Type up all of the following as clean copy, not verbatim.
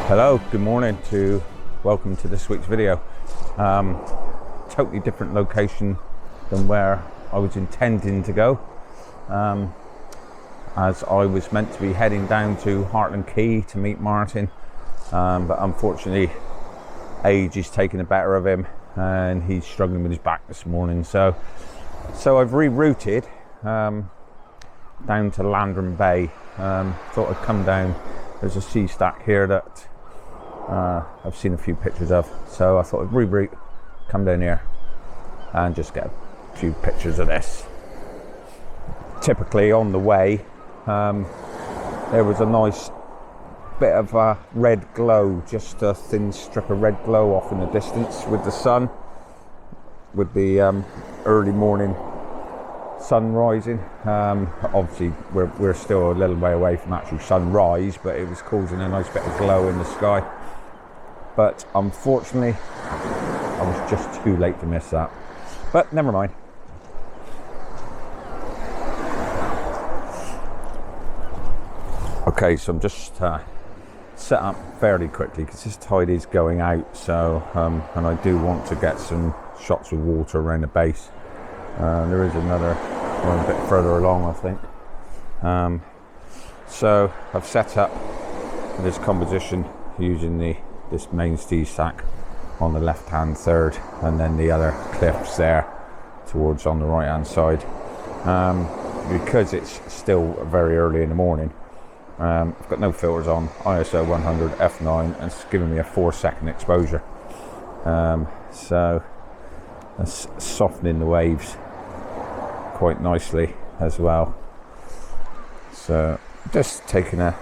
Hello, good morning, welcome to this week's video. Totally different location than where I was intending to go, as I was meant to be heading down to Hartland Quay to meet Martin, but unfortunately age is taking the better of him and he's struggling with his back this morning, so I've rerouted down to Landram Bay. Thought I'd come down. There's a sea stack here that I've seen a few pictures of, so I thought I'd reroute, come down here and just get a few pictures of this. Typically on the way there was a nice bit of red glow, just a thin strip of red glow off in the distance with the sun, with the early morning sun rising. Obviously we're still a little way away from actual sunrise, but it was causing a nice bit of glow in the sky. But unfortunately I was just too late to miss that, but never mind. Okay, so I'm just set up fairly quickly because this tide is going out, so and I do want to get some shots of water around the base. There is another one a bit further along, I think. So I've set up this composition using this main steez stack on the left hand third, and then the other cliffs there towards on the right hand side. Because it's still very early in the morning, I've got no filters on, ISO 100 f9, and it's giving me a 4-second exposure. So that's softening the waves quite nicely as well. So just taking a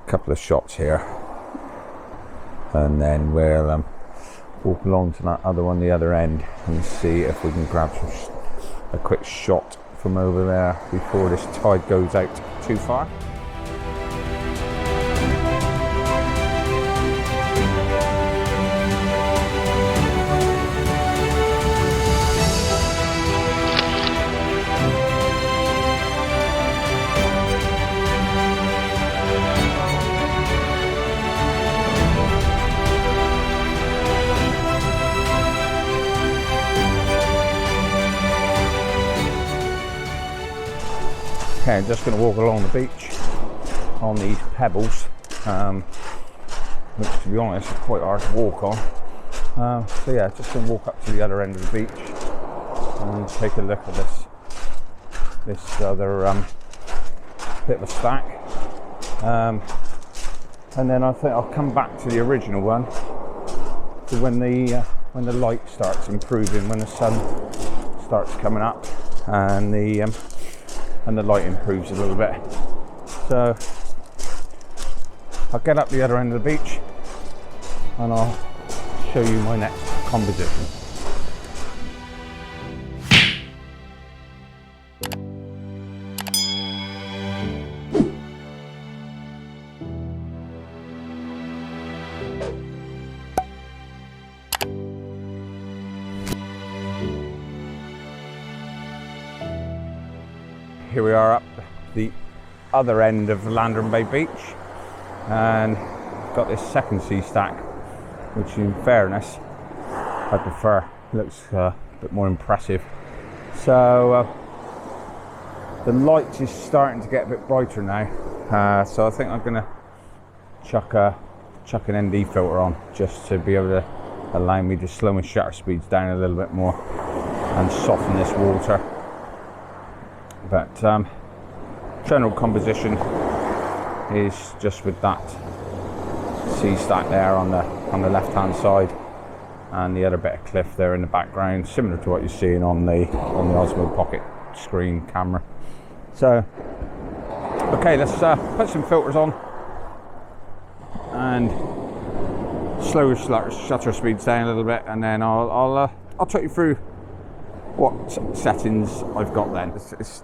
couple of shots here, and then we'll walk along to that other one, the other end, and see if we can grab a quick shot from over there before this tide goes out too far. Okay, I'm just going to walk along the beach on these pebbles, which to be honest is quite hard to walk on. So yeah, just going to walk up to the other end of the beach and take a look at this other bit of a stack, and then I think I'll come back to the original one to when the light starts improving, when the sun starts coming up and the light improves a little bit. So I'll get up the other end of the beach and I'll show you my next composition. Here we are up the other end of Landrum Bay Beach, and got this second sea stack, which in fairness I prefer. It looks a bit more impressive. So the light is starting to get a bit brighter now, so I think I'm going to chuck an ND filter on, just to be able to allow me to slow my shutter speeds down a little bit more and soften this water. But general composition is just with that sea stack there on the left hand side, and the other bit of cliff there in the background, similar to what you're seeing on the Osmo Pocket screen camera. So okay, let's put some filters on and slow shutter speeds down a little bit, and then I'll talk you through what settings I've got then. It's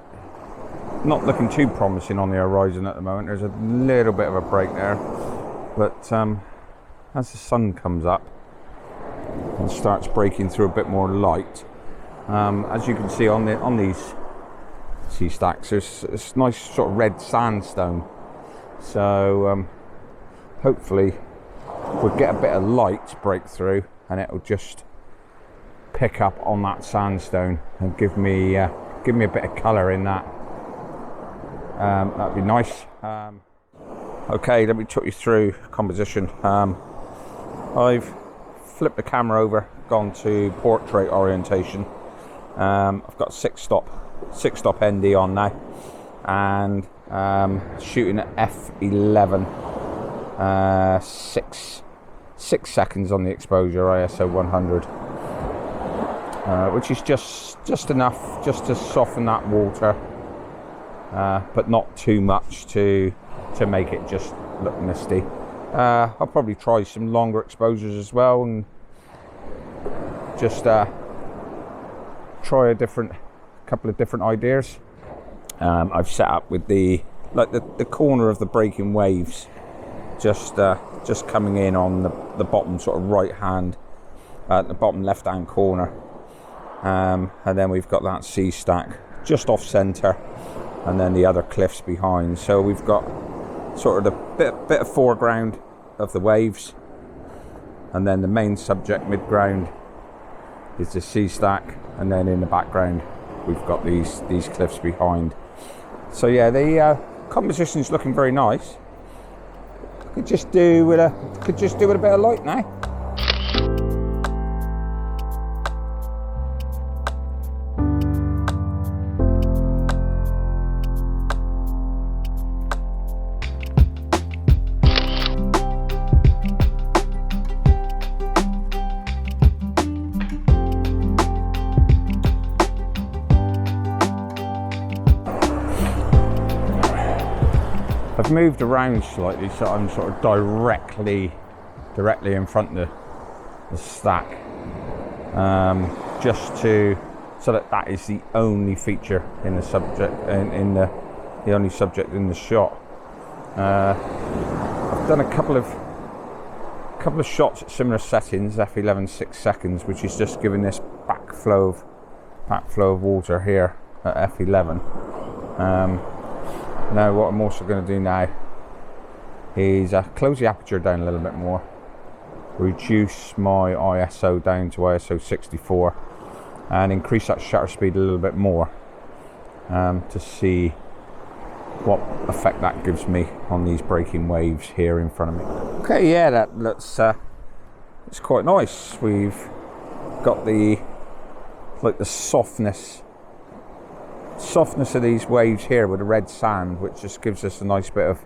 not looking too promising on the horizon at the moment. There's a little bit of a break there, but as the sun comes up and starts breaking through a bit more light, as you can see on these sea stacks, there's this nice sort of red sandstone. So hopefully we'll get a bit of light break through, and it'll just pick up on that sandstone and give me a bit of colour in that. That'd be nice. Okay, let me talk you through composition. I've flipped the camera over, gone to portrait orientation. I've got 6-stop ND on now, and shooting at f11, 6 seconds on the exposure, ISO 100, which is just enough just to soften that water, but not too much to make it just look misty. I'll probably try some longer exposures as well, and just try a couple of different ideas. I've set up with the corner of the breaking waves just coming in on the bottom sort of right hand, the bottom left hand corner, and then we've got that sea stack just off center, and then the other cliffs behind. So we've got sort of the bit of foreground of the waves, and then the main subject midground is the sea stack, and then in the background we've got these cliffs behind. So yeah, the composition is looking very nice. Could just do with a bit of light now. I've moved around slightly so I'm sort of directly in front of the stack, just so that is the only feature in the subject, in the only subject in the shot. I've done a couple of shots at similar settings, f11 6 seconds, which is just giving this backflow of water here at f11. Now what I'm also going to do now is close the aperture down a little bit more, reduce my ISO down to ISO 64, and increase that shutter speed a little bit more, to see what effect that gives me on these breaking waves here in front of me. Okay, yeah, that looks it's quite nice. We've got the softness of these waves here with the red sand, which just gives us a nice bit of,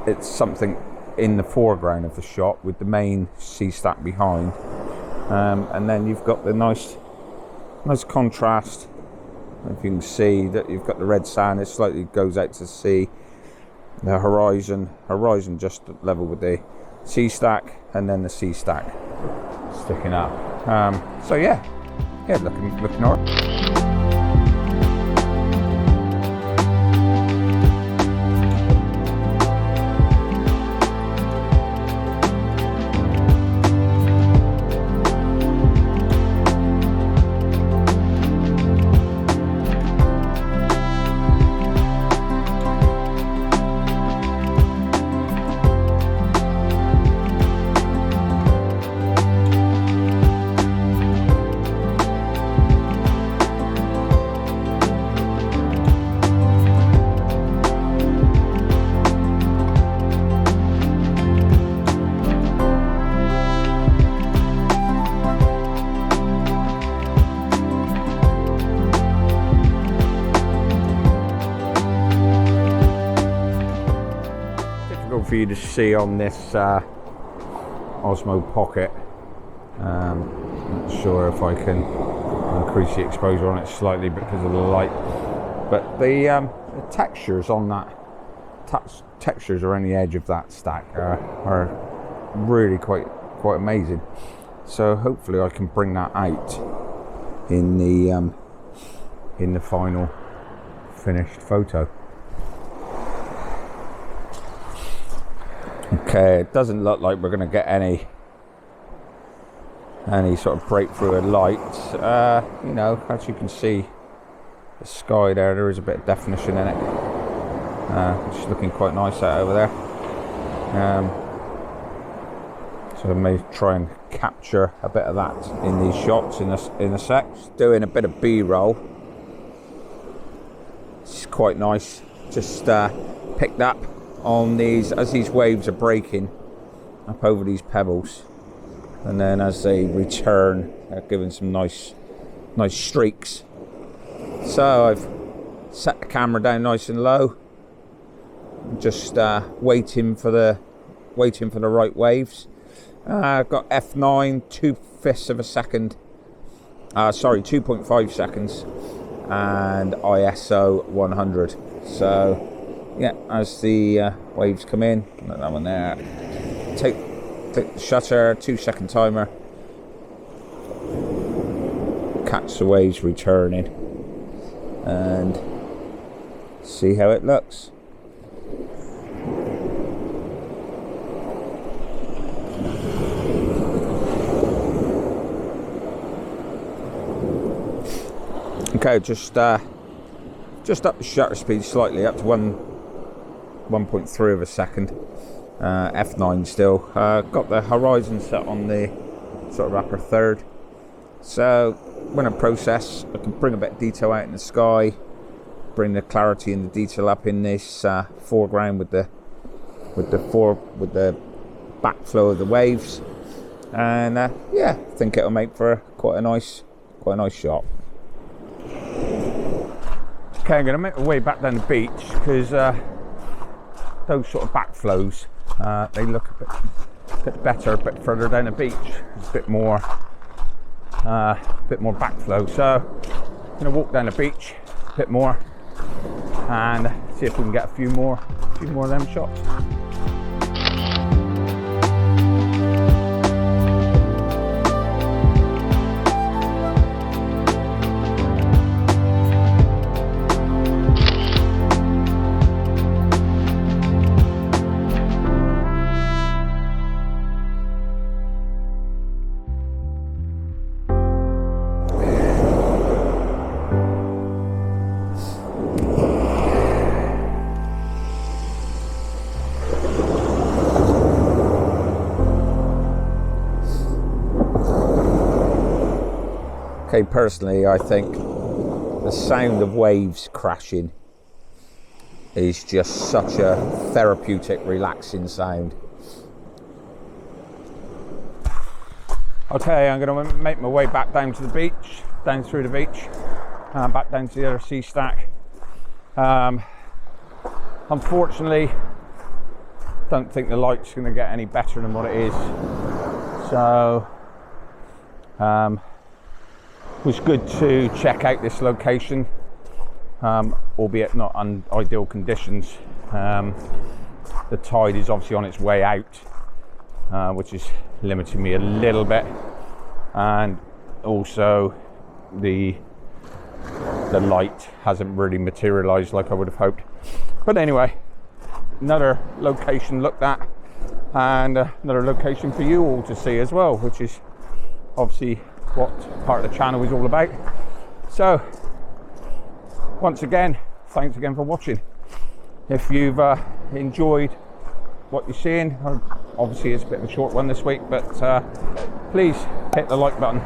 it's something in the foreground of the shot with the main sea stack behind, and then you've got the nice contrast. If you can see that you've got the red sand, it slightly goes out to sea, the horizon just level with the sea stack, and then the sea stack sticking up. So yeah, looking alright. For you to see on this Osmo Pocket. Not sure if I can increase the exposure on it slightly because of the light, but the textures on that textures around the edge of that stack are really quite amazing. So hopefully I can bring that out in the final finished photo. Okay, it doesn't look like we're going to get any sort of breakthrough of light. You know, as you can see, the sky there is a bit of definition in it, which is looking quite nice out over there. So I may try and capture a bit of that in these shots in a sec. Doing a bit of B-roll. It's quite nice. Just picked up on these as these waves are breaking up over these pebbles, and then as they return, they're giving some nice streaks. So I've set the camera down nice and low, just waiting for the right waves. I've got f9, 2/5 of a second, 2.5 seconds, and ISO 100. So yeah, as the waves come in, like that one there, click the shutter, 2-second timer, catch the waves returning, and see how it looks. Okay, just up the shutter speed slightly, up to 1.3 of a second. F9 still. Got the horizon set on the sort of upper third. So when I process, I can bring a bit of detail out in the sky, bring the clarity and the detail up in this foreground with the backflow of the waves, and yeah, I think it'll make for quite a nice shot. Okay, I'm going to make my way back down the beach because those sort of backflows, they look a bit better a bit further down the beach. There's a bit more backflow. So I'm going to walk down the beach a bit more and see if we can get a few more of them shots. Okay, personally, I think the sound of waves crashing is just such a therapeutic, relaxing sound. Okay, I'm going to make my way back down to the beach, down through the beach, back down to the other sea stack. Unfortunately, don't think the light's going to get any better than what it is. So, it was good to check out this location, albeit not on ideal conditions. The tide is obviously on its way out, which is limiting me a little bit, and also the light hasn't really materialized like I would have hoped. But anyway, another location looked at, and another location for you all to see as well, which is obviously what part of the channel is all about. So once again, thanks again for watching. If you've enjoyed what you're seeing, obviously it's a bit of a short one this week, but please hit the like button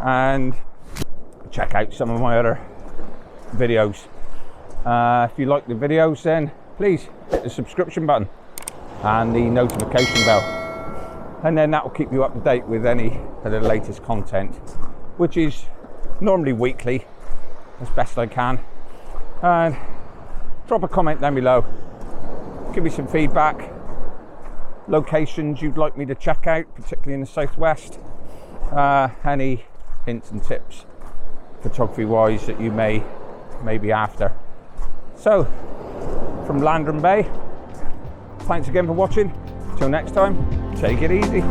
and check out some of my other videos. If you like the videos, then please hit the subscription button and the notification bell, and then that will keep you up to date with any of the latest content, which is normally weekly as best I can. And drop a comment down below, give me some feedback, locations you'd like me to check out, particularly in the southwest, any hints and tips photography wise that you may be after. So from Landrum Bay, thanks again for watching. Till next time, take it easy.